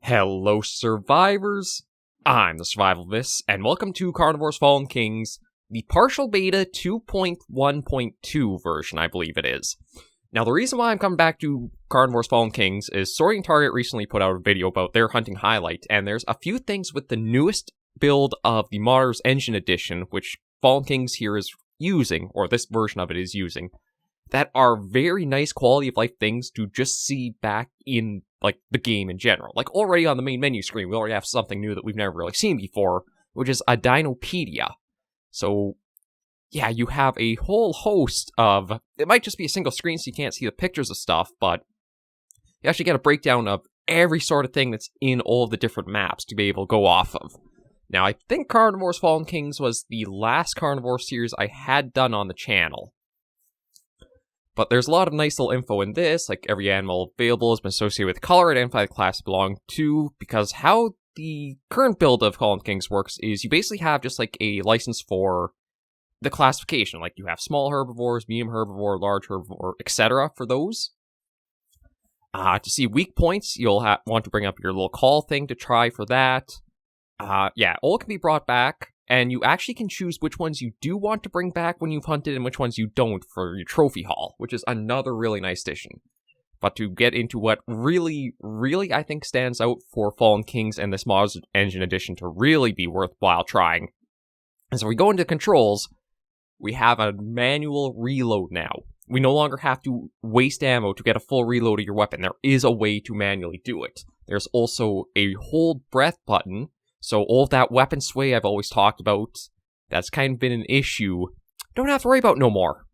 Hello, survivors! I'm the Survivalist, and welcome to Carnivores Fallen Kings, the partial beta 2.1.2 version, I believe it is. Now, the reason why I'm coming back to Carnivores Fallen Kings is Saurian Target recently put out a video about their hunting highlight, and there's a few things with the newest build of the Mars Engine Edition, which Fallen Kings here is using, or this version of it is using, that are very nice quality of life things to just see back in, like, the game in general. Like, already on the main menu screen, we already have something new that we've never really seen before, which is a Dinopedia. So, yeah, you have a whole host of... It might just be a single screen so you can't see the pictures of stuff, but you actually get a breakdown of every sort of thing that's in all of the different maps to be able to go off of. Now, I think Carnivores Fallen Kings was the last Carnivore series I had done on the channel. But there's a lot of nice little info in this, like every animal available has been associated with color, identify the class it belongs to, because how the current build of Fallen Kings works is you basically have just like a license for the classification, like you have small herbivores, medium herbivore, large herbivore, etc. for those. To see weak points, you'll want to bring up your little call thing to try for that. Yeah, all can be brought back. And you actually can choose which ones you do want to bring back when you've hunted and which ones you don't for your trophy haul, which is another really nice addition. But to get into what really, I think stands out for Fallen Kings and this Mars Engine Edition to really be worthwhile trying, is if we go into controls, we have a manual reload now. We no longer have to waste ammo to get a full reload of your weapon. There is a way to manually do it. There's also a hold breath button. So all of that weapon sway I've always talked about, that's kind of been an issue, don't have to worry about no more.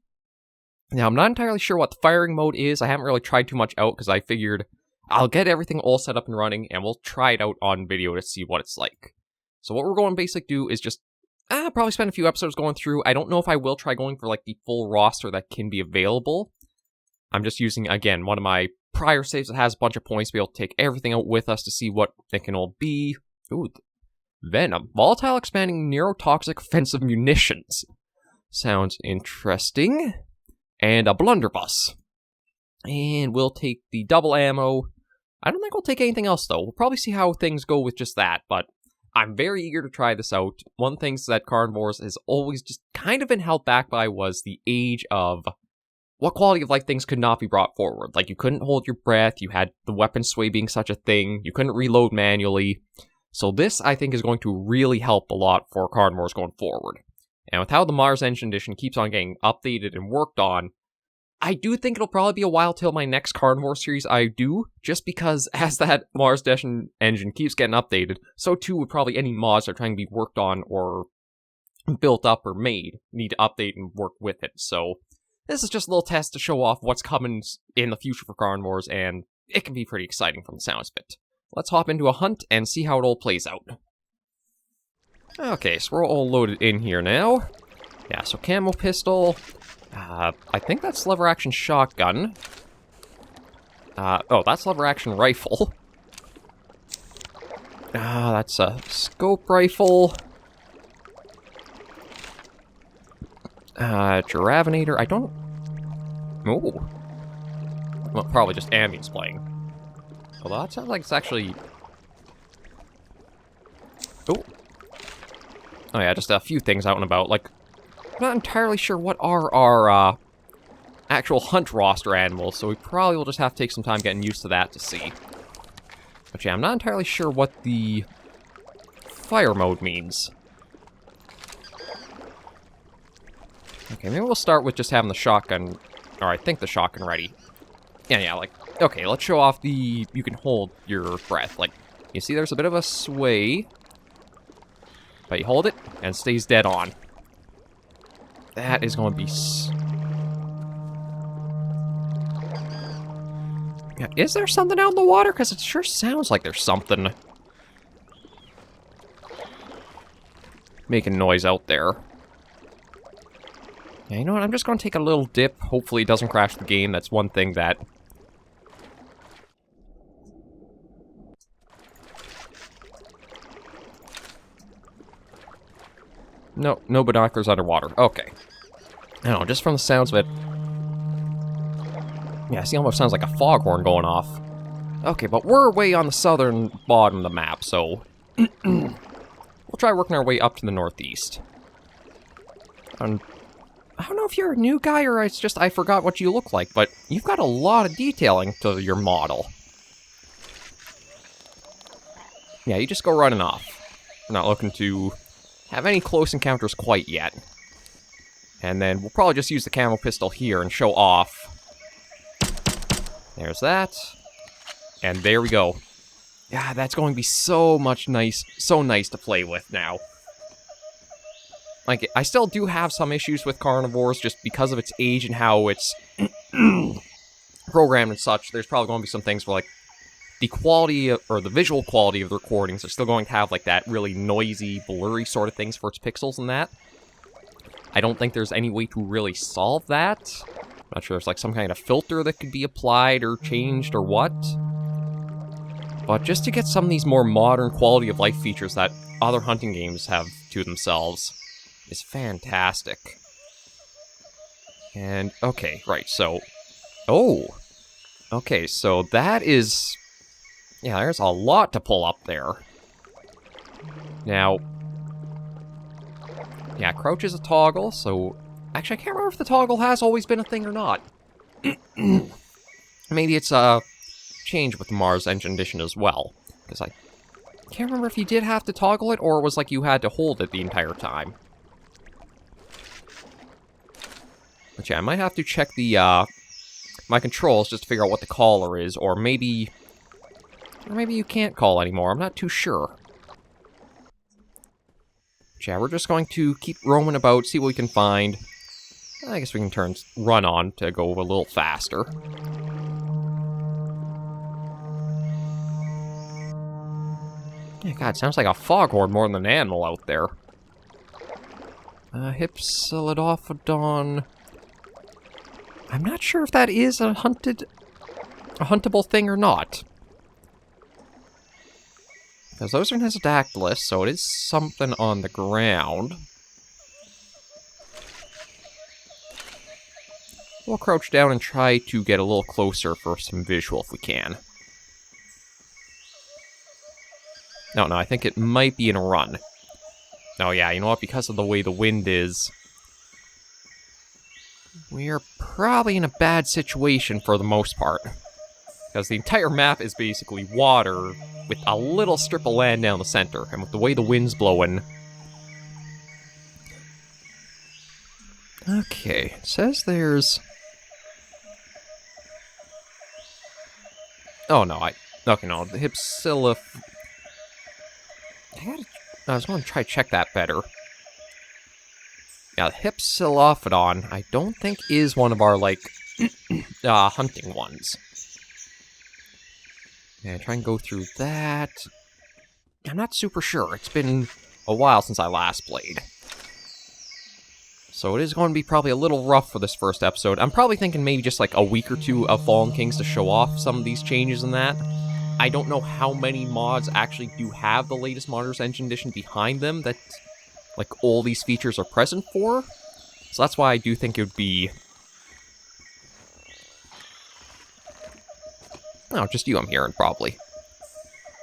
Now, I'm not entirely sure what the firing mode is. I haven't really tried too much out because I figured I'll get everything all set up and running and we'll try it out on video to see what it's like. So what we're going to basically do is just probably spend a few episodes going through. I don't know if I will try going for like the full roster that can be available. I'm just using, again, one of my prior saves that has a bunch of points to be able to take everything out with us to see what it can all be. Ooh, Venom. Volatile expanding neurotoxic offensive munitions. Sounds interesting. And a blunderbuss. And we'll take the double ammo. I don't think we'll take anything else, though. We'll probably see how things go with just that, but I'm very eager to try this out. One of the things that Carnivores has always just kind of been held back by was the age of what quality of life things could not be brought forward. Like, you couldn't hold your breath, you had the weapon sway being such a thing, you couldn't reload manually. So this, I think, is going to really help a lot for Carnivores going forward. And with how the Mars Engine Edition keeps on getting updated and worked on, I do think it'll probably be a while till my next Carnivore series I do, just because as that Mars Engine keeps getting updated, so too would probably any mods that are trying to be worked on or built up or made need to update and work with it. So this is just a little test to show off what's coming in the future for Carnivores, and it can be pretty exciting from the sounds of it. Let's hop into a hunt and see how it all plays out. Okay, so we're all loaded in here now. Yeah, so camo pistol. I think that's lever action shotgun. Oh, that's lever action rifle. That's a scope rifle. Giravinator. I don't... Oh. Well, probably just ambience playing. Although that sounds like it's actually... Oh. Oh yeah, just a few things out and about. Like, I'm not entirely sure what are our actual hunt roster animals, so we probably will just have to take some time getting used to that to see. But yeah, I'm not entirely sure what the fire mode means. Okay, maybe we'll start with just having the shotgun, or I think the shotgun ready. Yeah, like, okay, let's show off the, you can hold your breath. Like, you see there's a bit of a sway, but you hold it, and it stays dead on. That is going to be... Yeah, is there something out in the water? Because it sure sounds like there's something making noise out there. Yeah, you know what, I'm just going to take a little dip. Hopefully it doesn't crash the game. That's one thing that... No binoculars underwater. Okay. I don't know, just from the sounds of it... Yeah, see, almost sounds like a foghorn going off. Okay, but we're way on the southern bottom of the map, so we'll try working our way up to the northeast. And I don't know if you're a new guy or it's just I forgot what you look like, but you've got a lot of detailing to your model. Yeah, you just go running off. We're not looking to have any close encounters quite yet. And then we'll probably just use the camo pistol here and show off. There's that. And there we go. Yeah, that's going to be so nice to play with now. Like, I still do have some issues with Carnivores just because of its age and how it's programmed and such. There's probably going to be some things where, like, the quality or the visual quality of the recordings are still going to have, like, that really noisy, blurry sort of things for its pixels and that. I don't think there's any way to really solve that. I'm not sure if there's, like, some kind of filter that could be applied or changed or what. But just to get some of these more modern quality of life features that other hunting games have to themselves is fantastic. And, okay, right, so... Oh! Okay, so that is... Yeah, there's a lot to pull up there. Now... Yeah, crouch is a toggle, so... Actually, I can't remember if the toggle has always been a thing or not. Maybe it's a change with the Mars Engine Edition as well. Because I can't remember if you did have to toggle it, or it was like you had to hold it the entire time. But yeah, I might have to check the, my controls just to figure out what the caller is, or maybe you can't call anymore, I'm not too sure. But yeah, we're just going to keep roaming about, see what we can find. I guess we can turn run on to go a little faster. Yeah, God, sounds like a foghorn more than an animal out there. Hypsilophodon. I'm not sure if that is a huntable thing or not. Because those are Nesodactylus, so it is something on the ground. We'll crouch down and try to get a little closer for some visual if we can. No, I think it might be in a run. Oh yeah, you know what, because of the way the wind is, we are probably in a bad situation for the most part. Because the entire map is basically water with a little strip of land down the center, and with the way the wind's blowing... Okay, it says there's... Oh no, okay, no, the I was going to try to check that better. Yeah, the Hypsilophodon, I don't think is one of our, like, hunting ones. Yeah, try and go through that. I'm not super sure. It's been a while since I last played. So it is going to be probably a little rough for this first episode. I'm probably thinking maybe just like a week or two of Fallen Kings to show off some of these changes and that. I don't know how many mods actually do have the latest Mars Engine Edition behind them that, like, all these features are present for. So that's why I do think it would be... Oh, just you I'm hearing, probably.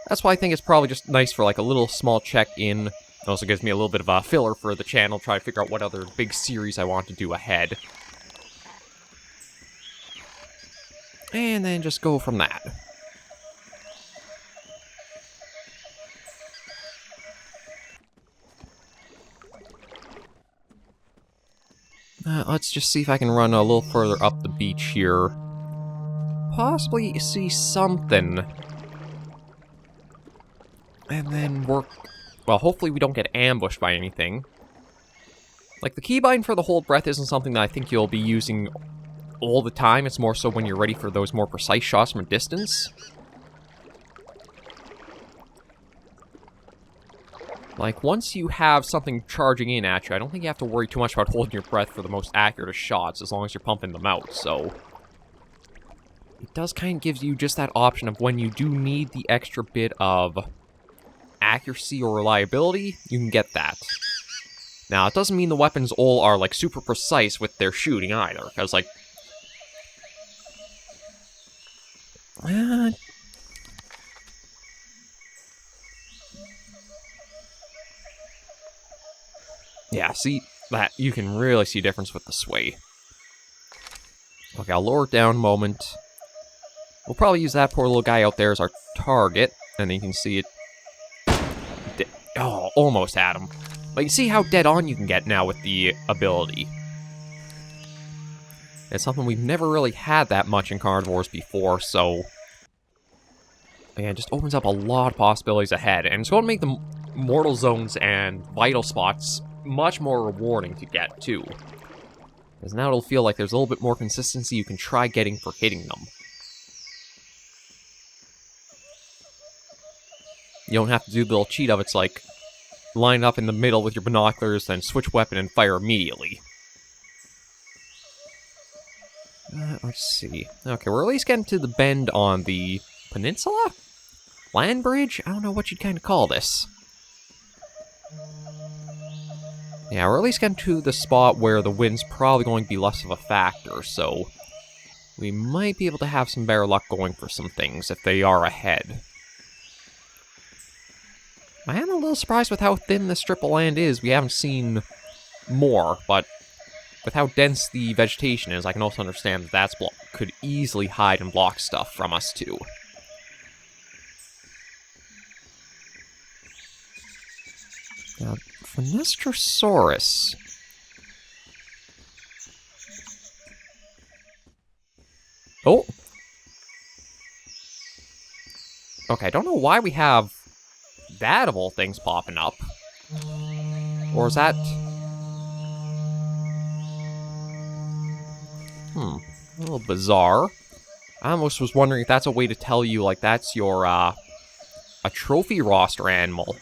That's why I think it's probably just nice for, like, a little small check-in. It also gives me a little bit of a filler for the channel, try to figure out what other big series I want to do ahead. And then just go from that. Let's just see if I can run a little further up the beach here. Possibly see something. And then work... Well, hopefully we don't get ambushed by anything. Like, the keybind for the hold breath isn't something that I think you'll be using all the time. It's more so when you're ready for those more precise shots from a distance. Like, once you have something charging in at you, I don't think you have to worry too much about holding your breath for the most accurate of shots, as long as you're pumping them out, so... It does kind of give you just that option of when you do need the extra bit of accuracy or reliability, you can get that. Now, it doesn't mean the weapons all are, like, super precise with their shooting either, because, like... Yeah, see, that you can really see a difference with the sway. Okay, I'll lower it down a moment. We'll probably use that poor little guy out there as our target, and then you can see it. Oh, almost had him. But you see how dead on you can get now with the ability. It's something we've never really had that much in Carnivores before, so... yeah, it just opens up a lot of possibilities ahead, and it's going to make the mortal zones and vital spots much more rewarding to get, too. Because now it'll feel like there's a little bit more consistency you can try getting for hitting them. You don't have to do the little cheat of it's like, line up in the middle with your binoculars, then switch weapon and fire immediately. Let's see. Okay, we're at least getting to the bend on the peninsula? Land bridge? I don't know what you'd kind of call this. Yeah, we're at least getting to the spot where the wind's probably going to be less of a factor, so we might be able to have some better luck going for some things if they are ahead. I am a little surprised with how thin this strip of land is. We haven't seen more, but with how dense the vegetation is, I can also understand that that's could easily hide and block stuff from us, too. Now, Fenestrosaurus. Oh! Okay, I don't know why we have that of all things popping up. Or is that... a little bizarre. I almost was wondering if that's a way to tell you, like, that's your, a trophy roster animal.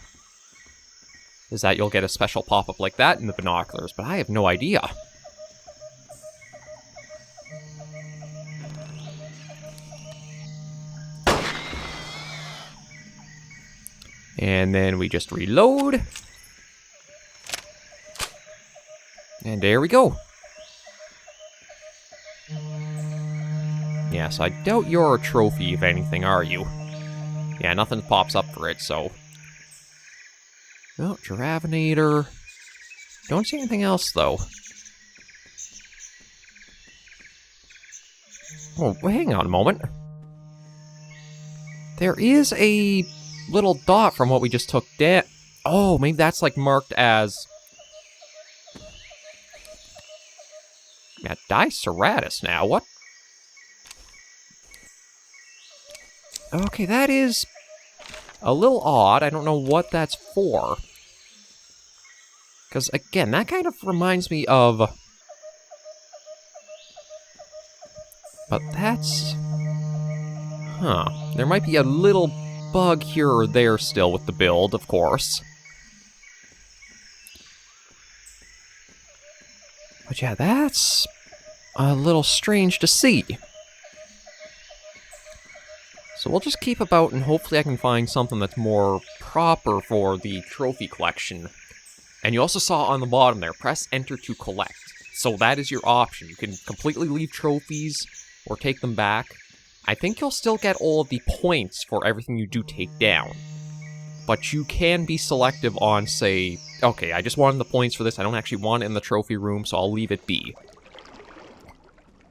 Is that you'll get a special pop-up like that in the binoculars, but I have no idea. And then we just reload. And there we go. Yeah, so I doubt you're a trophy, if anything, are you? Yeah, nothing pops up for it, so... well, Giravinator. Don't see anything else, though. Oh, hang on a moment. There is a little dot from what we just took down. Oh, maybe that's, like, marked as... yeah, Diceratus now. What? Okay, that is a little odd. I don't know what that's for. Because, again, that kind of reminds me of... but that's... huh. There might be a little bug here or there still with the build, of course. But yeah, that's a little strange to see. So we'll just keep about, and hopefully I can find something that's more proper for the trophy collection. And you also saw on the bottom there, press enter to collect. So that is your option. You can completely leave trophies, or take them back. I think you'll still get all of the points for everything you do take down. But you can be selective on, say, okay, I just wanted the points for this, I don't actually want it in the trophy room, so I'll leave it be.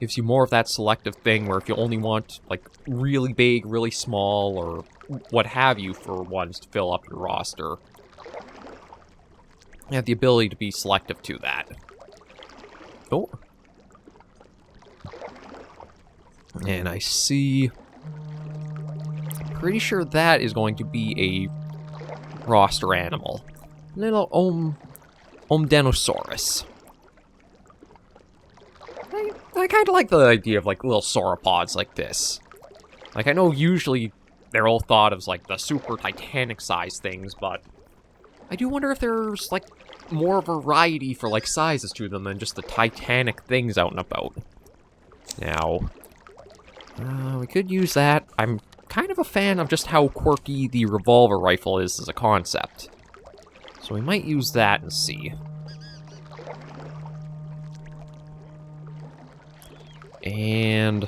Gives you more of that selective thing where if you only want, like, really big, really small, or what have you for ones to fill up your roster, you have the ability to be selective to that. Oh. And I see... pretty sure that is going to be a roster animal. Little Omdenosaurus. I kind of like the idea of, like, little sauropods like this. Like, I know usually they're all thought of as, like, the super Titanic-sized things, but I do wonder if there's, like, more variety for, like, sizes to them than just the Titanic things out and about. Now, we could use that. I'm kind of a fan of just how quirky the revolver rifle is as a concept. So we might use that and see. And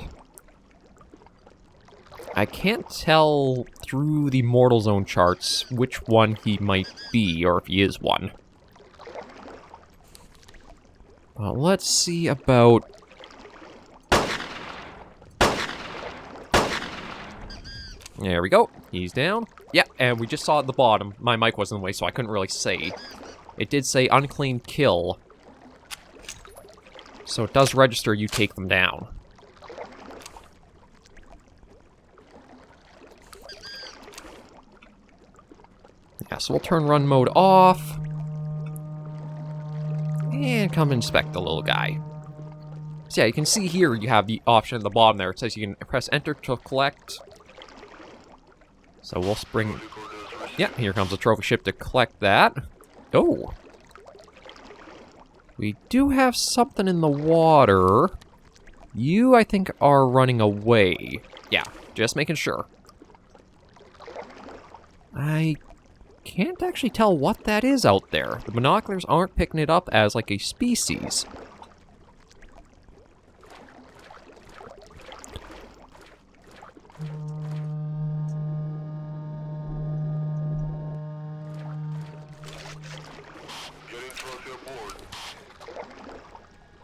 I can't tell through the Mortal Zone charts which one he might be, or if he is one. Well, let's see about... There we go. He's down. Yeah, and we just saw at the bottom. My mic was in the way, so I couldn't really say. It did say unclaimed kill. So it does register you take them down. Yeah, so we'll turn run mode off. And come inspect the little guy. So yeah, you can see here you have the option at the bottom there. It says you can press enter to collect. So we'll spring... Yeah, here comes the trophy ship to collect that. Oh! We do have something in the water. You, I think, are running away. Yeah, just making sure. I can't actually tell what that is out there. The binoculars aren't picking it up as, like, a species.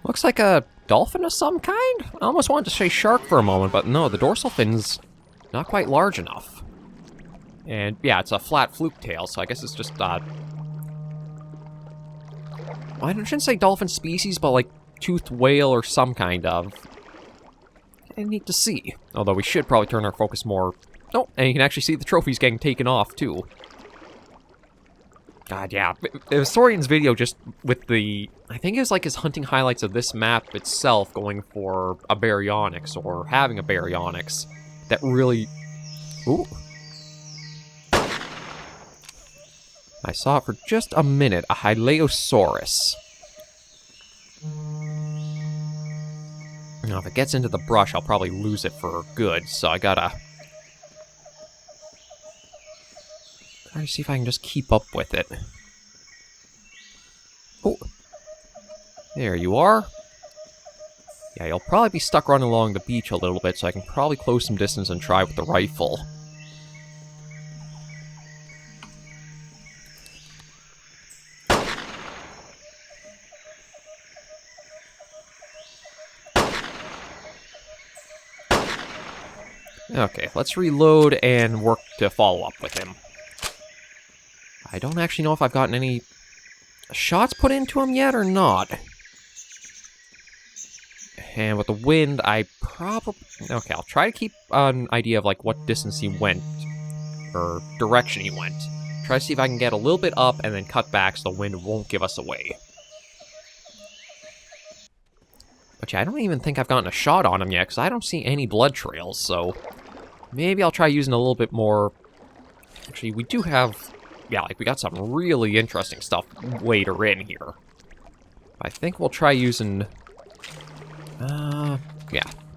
Looks like a dolphin of some kind? I almost wanted to say shark for a moment, but no, the dorsal fin's not quite large enough. And yeah, it's a flat fluke tail, so I guess it's just, well, I shouldn't say dolphin species, but like toothed whale or some kind of. I need to see. Although we should probably turn our focus more... Oh, and you can actually see the trophies getting taken off, too. God, yeah. It was Saurian's video just with the... I think it was like his hunting highlights of this map itself going for a baryonyx, or having a baryonyx, that really... Ooh. I saw it for just a minute, a Hylaeosaurus. Now, if it gets into the brush, I'll probably lose it for good, so I gotta... try to see if I can just keep up with it. Oh. There you are. Yeah, you'll probably be stuck running along the beach a little bit, so I can probably close some distance and try with the rifle. Okay, let's reload and work to follow up with him. I don't actually know if I've gotten any shots put into him yet or not. And with the wind, I probably... Okay, I'll try to keep an idea of, like, what distance he went, or direction he went. Try to see if I can get a little bit up and then cut back so the wind won't give us away. But yeah, I don't even think I've gotten a shot on him yet, because I don't see any blood trails, so... Maybe I'll try using a little bit more... Actually, we do have... Yeah, like, we got some really interesting stuff later in here. I think we'll try using... yeah.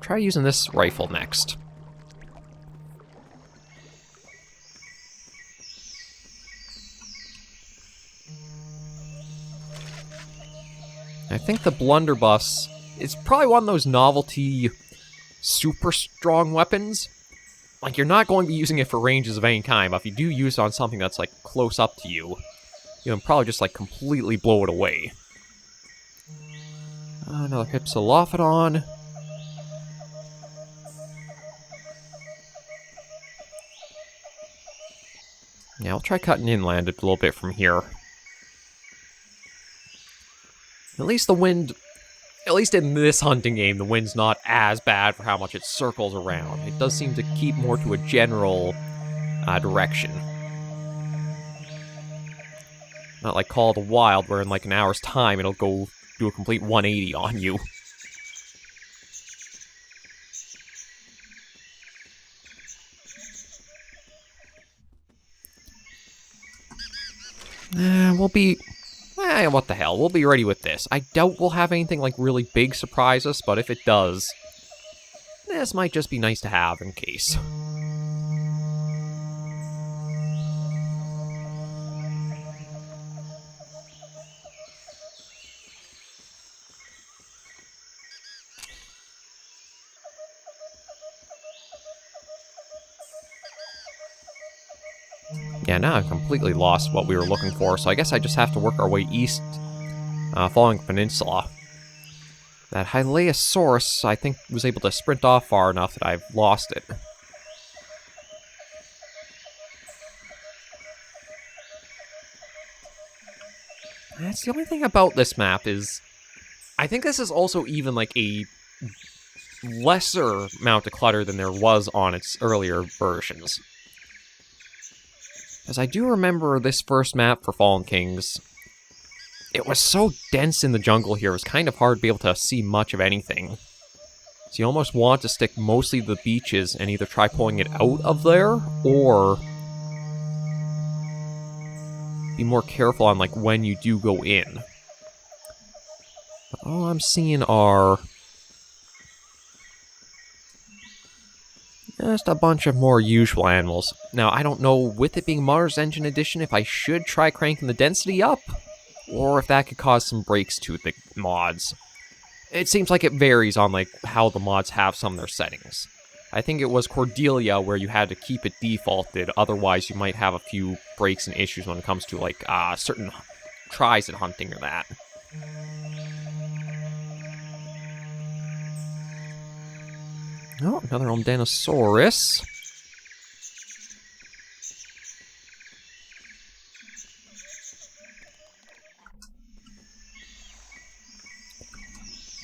Try using this rifle next. I think the blunderbuss is probably one of those novelty super strong weapons. Like, you're not going to be using it for ranges of any kind, but if you do use it on something that's, like, close up to you, you can probably just, like, completely blow it away. Another Hypsilophodon. Yeah, I'll try cutting inland a little bit from here. At least the wind... At least in this hunting game, the wind's not as bad for how much it circles around. It does seem to keep more to a general direction. Not like Call of the Wild, where in like an hour's time it'll go do a complete 180 on you. We'll be... what the hell, we'll be ready with this. I doubt we'll have anything, like, really big surprise us, but if it does, this might just be nice to have in case. Yeah, now I've completely lost what we were looking for, so I guess I just have to work our way east, following the peninsula. That Hylaeosaurus, I think, was able to sprint off far enough that I've lost it. That's the only thing about this map is... I think this is also even, like, a lesser amount of clutter than there was on its earlier versions. As I do remember this first map for Fallen Kings, it was so dense in the jungle here, it was kind of hard to be able to see much of anything. So you almost want to stick mostly to the beaches and either try pulling it out of there, or be more careful on, like, when you do go in. But all I'm seeing are just a bunch of more usual animals. Now, I don't know, with it being Mars Engine Edition, if I should try cranking the density up, or if that could cause some breaks to the mods. It seems like it varies on, like, how the mods have some of their settings. I think it was Cordelia where you had to keep it defaulted, otherwise you might have a few breaks and issues when it comes to, like, certain tries at hunting or that. Oh, another Omdanosaurus.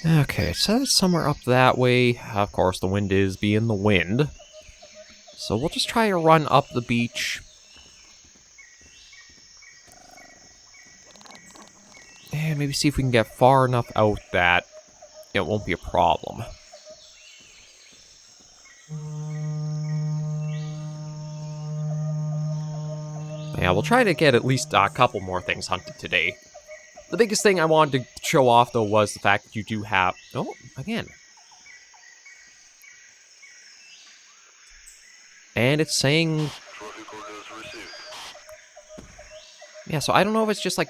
Okay, it says somewhere up that way. Of course, the wind is being the wind. So we'll just try to run up the beach. And maybe see if we can get far enough out that it won't be a problem. Yeah, we'll try to get at least a couple more things hunted today. The biggest thing I wanted to show off, though, was the fact that you do have... Oh, again. And it's saying... Yeah, so I don't know if it's just, like,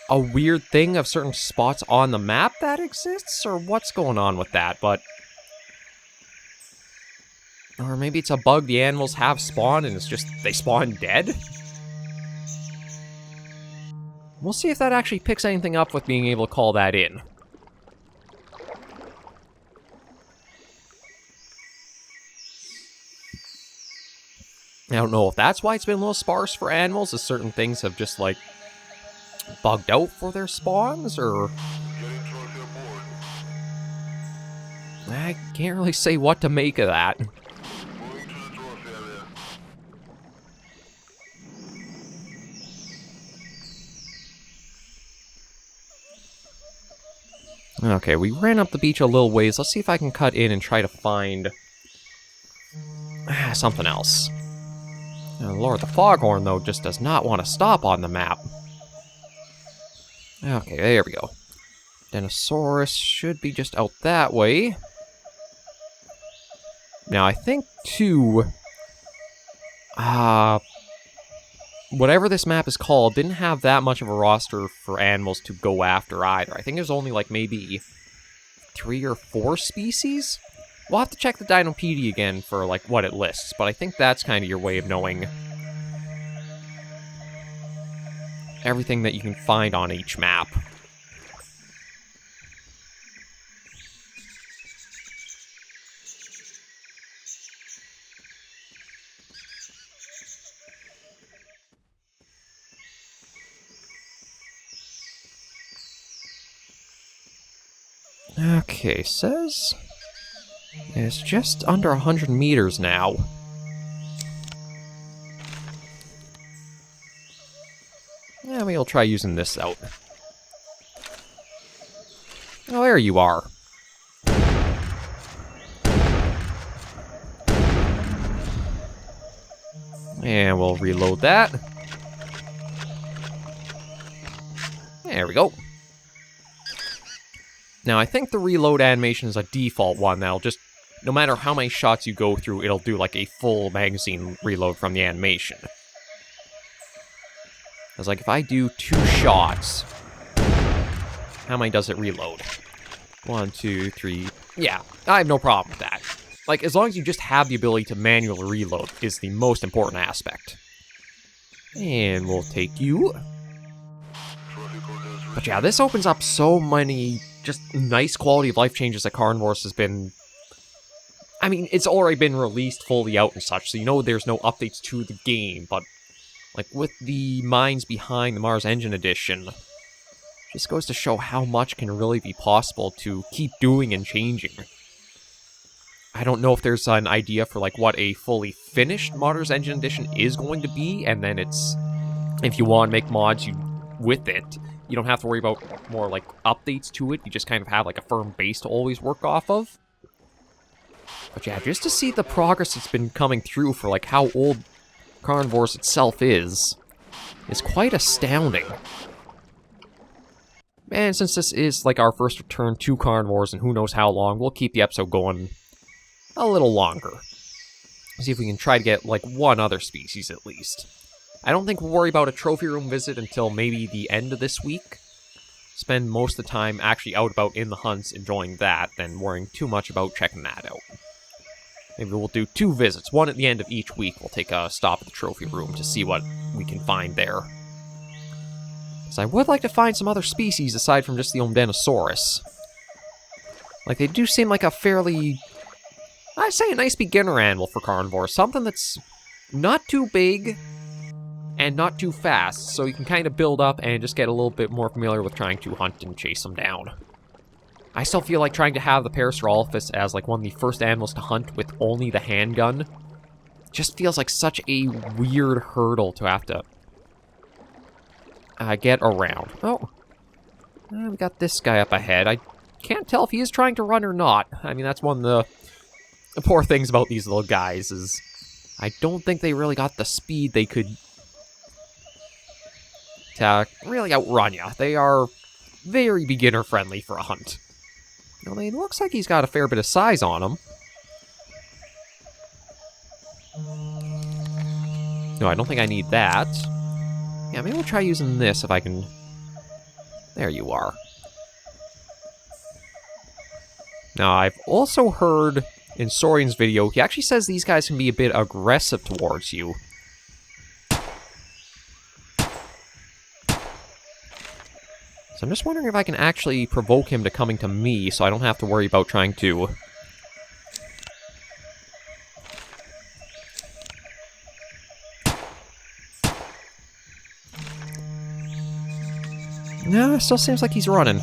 a weird thing of certain spots on the map that exists, or what's going on with that, but... Or maybe it's a bug the animals have spawned, and it's just they spawn dead? We'll see if that actually picks anything up with being able to call that in. I don't know if that's why it's been a little sparse for animals, as certain things have just, like, bugged out for their spawns, or... I can't really say what to make of that. Okay, we ran up the beach a little ways. Let's see if I can cut in and try to find... something else. Lord, the foghorn, though, just does not want to stop on the map. Okay, there we go. Dinosaurus should be just out that way. Now, I think, too... whatever this map is called didn't have that much of a roster for animals to go after either. I think there's only, like, maybe 3 or 4 species? We'll have to check the Dinopedia again for, like, what it lists, but I think that's kind of your way of knowing everything that you can find on each map. Okay, says it's just under 100 meters now. Yeah, we'll try using this out. Oh, there you are. And we'll reload that. There we go. Now, I think the reload animation is a default one that'll just, no matter how many shots you go through, it'll do like a full magazine reload from the animation. It's like, if I do 2 shots, how many does it reload? 1, 2, 3, yeah, I have no problem with that. Like, as long as you just have the ability to manually reload is the most important aspect. And we'll take you. But yeah, this opens up so many just nice quality of life changes that Carnivores has been... I mean, it's already been released fully out and such, so you know there's no updates to the game, but like with the minds behind the Mars Engine Edition, just goes to show how much can really be possible to keep doing and changing. I don't know if there's an idea for like what a fully finished Mars Engine Edition is going to be, and then it's, if you want to make mods with it, you don't have to worry about more like updates to it, you just kind of have like a firm base to always work off of. But yeah, just to see the progress that's been coming through for like how old Carnivores itself is quite astounding. And since this is like our first return to Carnivores and who knows how long, we'll keep the episode going a little longer. See if we can try to get like one other species at least. I don't think we'll worry about a trophy room visit until maybe the end of this week. Spend most of the time actually out about in the hunts enjoying that than worrying too much about checking that out. Maybe we'll do 2 visits, one at the end of each week. We'll take a stop at the trophy room to see what we can find there. Because I would like to find some other species aside from just the Omdenosaurus. Like, they do seem like a fairly, I'd say a nice beginner animal for Carnivores. Something that's not too big and not too fast, so you can kind of build up and just get a little bit more familiar with trying to hunt and chase them down. I still feel like trying to have the Parasaurolophus as like one of the first animals to hunt with only the handgun just feels like such a weird hurdle to have to get around. Oh, we got this guy up ahead. I can't tell if he is trying to run or not. I mean, that's one of the poor things about these little guys is I don't think they really got the speed they could to really outrun you. They are very beginner friendly for a hunt. I mean, it looks like he's got a fair bit of size on him. No, I don't think I need that. Yeah, maybe we'll try using this if I can... There you are. Now, I've also heard in Saurian's video, he actually says these guys can be a bit aggressive towards you. So I'm just wondering if I can actually provoke him to coming to me so I don't have to worry about trying to... No, it still seems like he's running.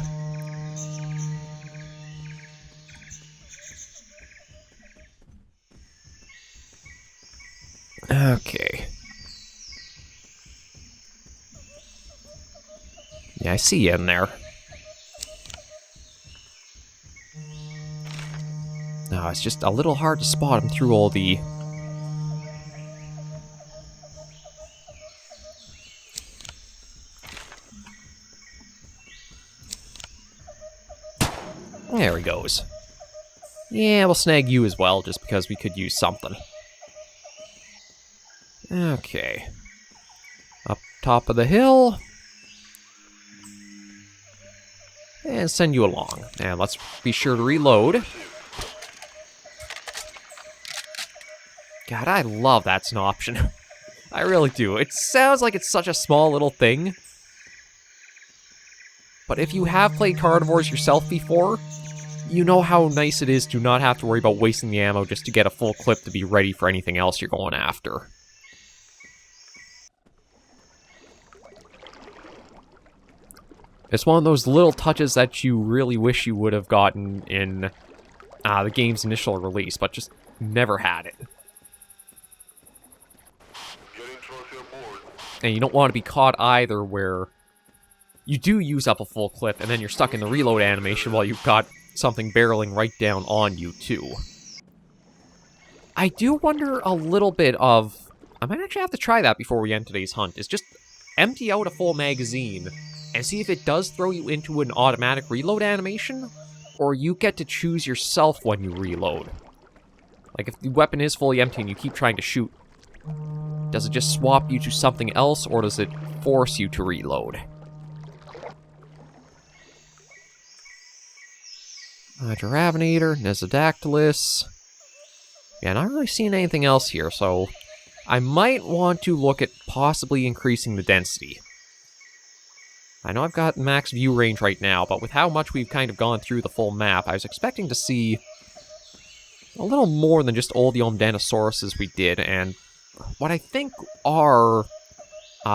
Okay. Yeah, I see you in there. No, it's just a little hard to spot him through all the... There he goes. Yeah, we'll snag you as well, just because we could use something. Okay. Up top of the hill. And send you along. And let's be sure to reload. God, I love that's an option. I really do. It sounds like it's such a small little thing. But if you have played Carnivores yourself before, you know how nice it is to not have to worry about wasting the ammo just to get a full clip to be ready for anything else you're going after. It's one of those little touches that you really wish you would have gotten in the game's initial release, but just never had it. And you don't want to be caught either where you do use up a full clip and then you're stuck in the reload animation while you've got something barreling right down on you too. I do wonder a little bit of... I might actually have to try that before we end today's hunt, is just empty out a full magazine and see if it does throw you into an automatic reload animation, or you get to choose yourself when you reload. Like, if the weapon is fully empty and you keep trying to shoot, does it just swap you to something else, or does it force you to reload? Giraffinator, Nesodactylus. Yeah, not really seeing anything else here, so I might want to look at possibly increasing the density. I know I've got max view range right now, but with how much we've kind of gone through the full map, I was expecting to see a little more than just all the Omdenosauruses we did, and what I think are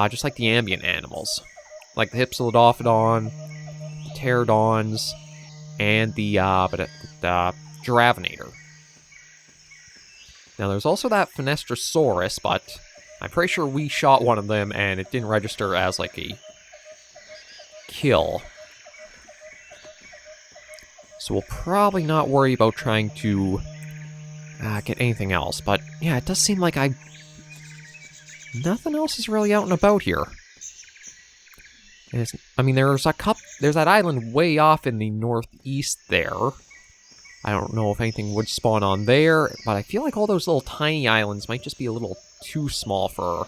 just like the ambient animals. Like the Hypsilophodon, the Pterodons, and the Giraffinator. Now there's also that Fenestrosaurus, but I'm pretty sure we shot one of them and it didn't register as like a kill. So we'll probably not worry about trying to get anything else. But yeah, it does seem like nothing else is really out and about here. I mean, there's that island way off in the northeast there. I don't know if anything would spawn on there, but I feel like all those little tiny islands might just be a little too small for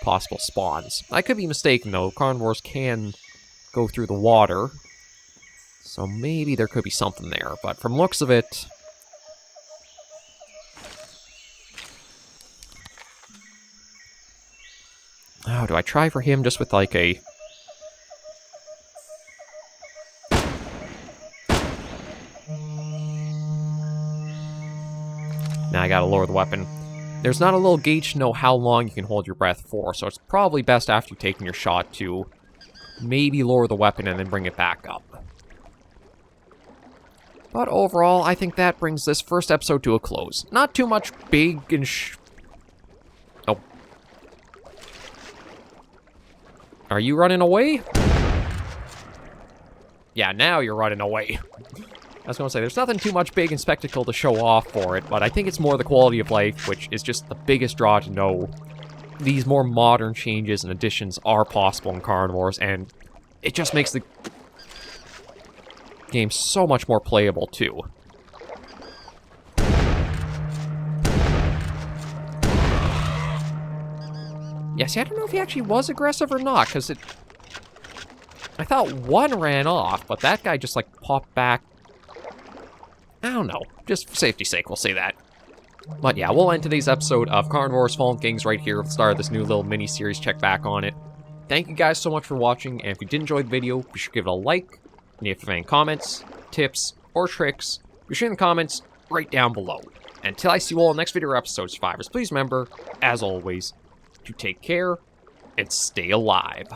possible spawns. I could be mistaken, though. Carnivores can go through the water, so maybe there could be something there, but from looks of it... Oh, do I try for him just with, like, a... Now I gotta lower the weapon. There's not a little gauge to know how long you can hold your breath for, so it's probably best after you've taken your shot to maybe lower the weapon and then bring it back up. But overall, I think that brings this first episode to a close. Not too much big and Oh. Are you running away? Yeah, now you're running away. I was going to say, there's nothing too much big and spectacle to show off for it, but I think it's more the quality of life, which is just the biggest draw to know these more modern changes and additions are possible in Carnivores, and it just makes the game so much more playable, too. Yeah, see, I don't know if he actually was aggressive or not, because I thought one ran off, but that guy just, like, popped back. I don't know. Just for safety's sake, we'll say that. But yeah, we'll end today's episode of Carnivores Fallen Kings right here at the start of this new little mini-series. Check back on it. Thank you guys so much for watching, and if you did enjoy the video, be sure to give it a like. And if you have any comments, tips, or tricks, be sure in the comments right down below. And until I see you all in the next video or episode, survivors, please remember, as always, to take care and stay alive.